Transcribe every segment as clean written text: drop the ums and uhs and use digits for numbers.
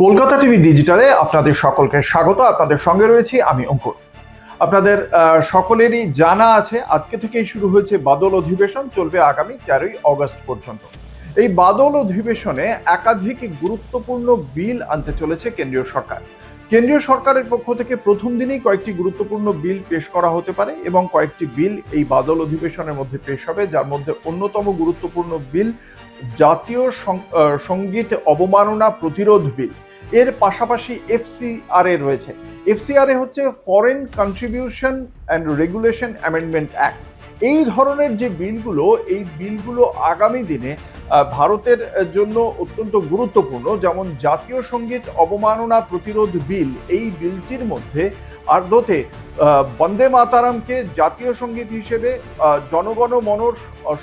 Kolkata TV ডিজিটালে আপনাদের সকলকে স্বাগত। আপনাদের সঙ্গে রয়েছি আমি অঙ্কুর। আপনাদের সকলেরই জানা আছে আজকে থেকেই শুরু হয়েছে বাদল অধিবেশন, চলবে আগামী 13ই অগস্ট পর্যন্ত। এই বাদল অধিবেশনে একাধিক গুরুত্বপূর্ণ বিল আনতে চলেছে কেন্দ্রীয় সরকার। কেন্দ্রীয় সরকারের পক্ষ থেকে প্রথম দিনেই কয়েকটি গুরুত্বপূর্ণ বিল পেশ করা হতে পারে এবং কয়েকটি বিল এই বাদল অধিবেশনের মধ্যে পেশ হবে, যার মধ্যে অন্যতম গুরুত্বপূর্ণ বিল জাতীয় সঙ্গীত অবমাননা প্রতিরোধ বিল। এর পাশাপাশি এফসিআরএ রয়েছে। এফসিআরএ হচ্ছে foreign contribution and regulation amendment act. এই ধরনের যে বিলগুলো, এই বিলগুলো আগামী দিনে ভারতের জন্য অত্যন্ত গুরুত্বপূর্ণ। যেমন জাতীয় সঙ্গীত অবমাননা প্রতিরোধ বিল, এই বিলটির মধ্যে আদতে বন্দে মাতারামকে জাতীয় সঙ্গীত হিসেবে জনগণ মনর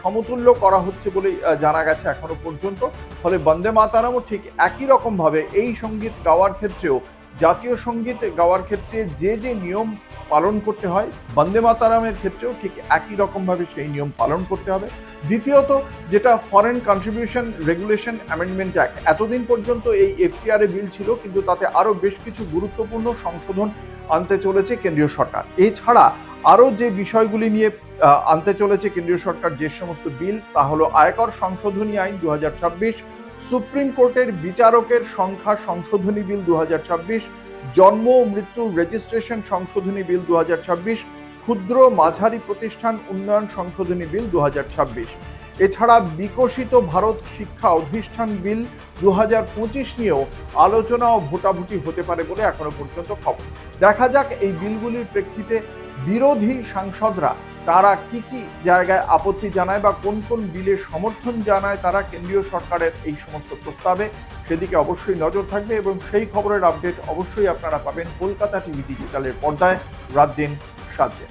সমতুল্য করা হচ্ছে বলে জানা গেছে এখনো পর্যন্ত। ফলে বন্দে মাতারামও ঠিক একই রকম ভাবে এই সঙ্গীত গাওয়ার ক্ষেত্রেও, জাতীয় সঙ্গীত গাওয়ার ক্ষেত্রে যে যে নিয়ম পালন করতে হয়, বন্দে মাতারামের ক্ষেত্রেও ঠিক একই রকম ভাবে সেই নিয়ম পালন করতে হবে। দ্বিতীয়ত, যেটা foreign contribution regulation amendment act, এতদিন পর্যন্ত এই এফসিআরএ বিল ছিল, কিন্তু তাতে আরো বেশ কিছু গুরুত্বপূর্ণ সংশোধন আনতে চলেছে কেন্দ্রীয় সরকার। এছাড়া আরো যে বিষয়গুলি নিয়ে আনতে চলেছে কেন্দ্রীয় সরকার, যে সমস্ত বিল, তা হলো আয়কর সংশোধনী আইন 2026, সুপ্রিম কোর্টের বিচারকের সংখ্যা সংশোধনী বিল 2026, জন্ম ও মৃত্যু রেজিস্ট্রেশন সংশোধনী বিল 2026, ক্ষুদ্র মাঝারি প্রতিষ্ঠান উন্নয়ন সংশোধনী বিল 2026। এছাড়া বিকশিত ভারত শিক্ষা অধিষ্ঠান বিল 2025 নিয়েও আলোচনা ও ভোটাভুটি হতে পারে বলে এখনো পর্যন্ত খবর। দেখা যাক এই বিলগুলির প্রেক্ষিতে বিরোধী সাংসদরা তারা কি কি জায়গায় আপত্তি জানায় বা কোন কোন বিলের সমর্থন জানায় তারা কেন্দ্রীয় সরকারের এই সমস্ত প্রস্তাবে। সেদিকে অবশ্যই নজর থাকবে এবং সেই খবরের আপডেট অবশ্যই আপনারা পাবেন কলকাতা টিভি ডিজিটালের পর্দায় রাত দিন 7 দিন।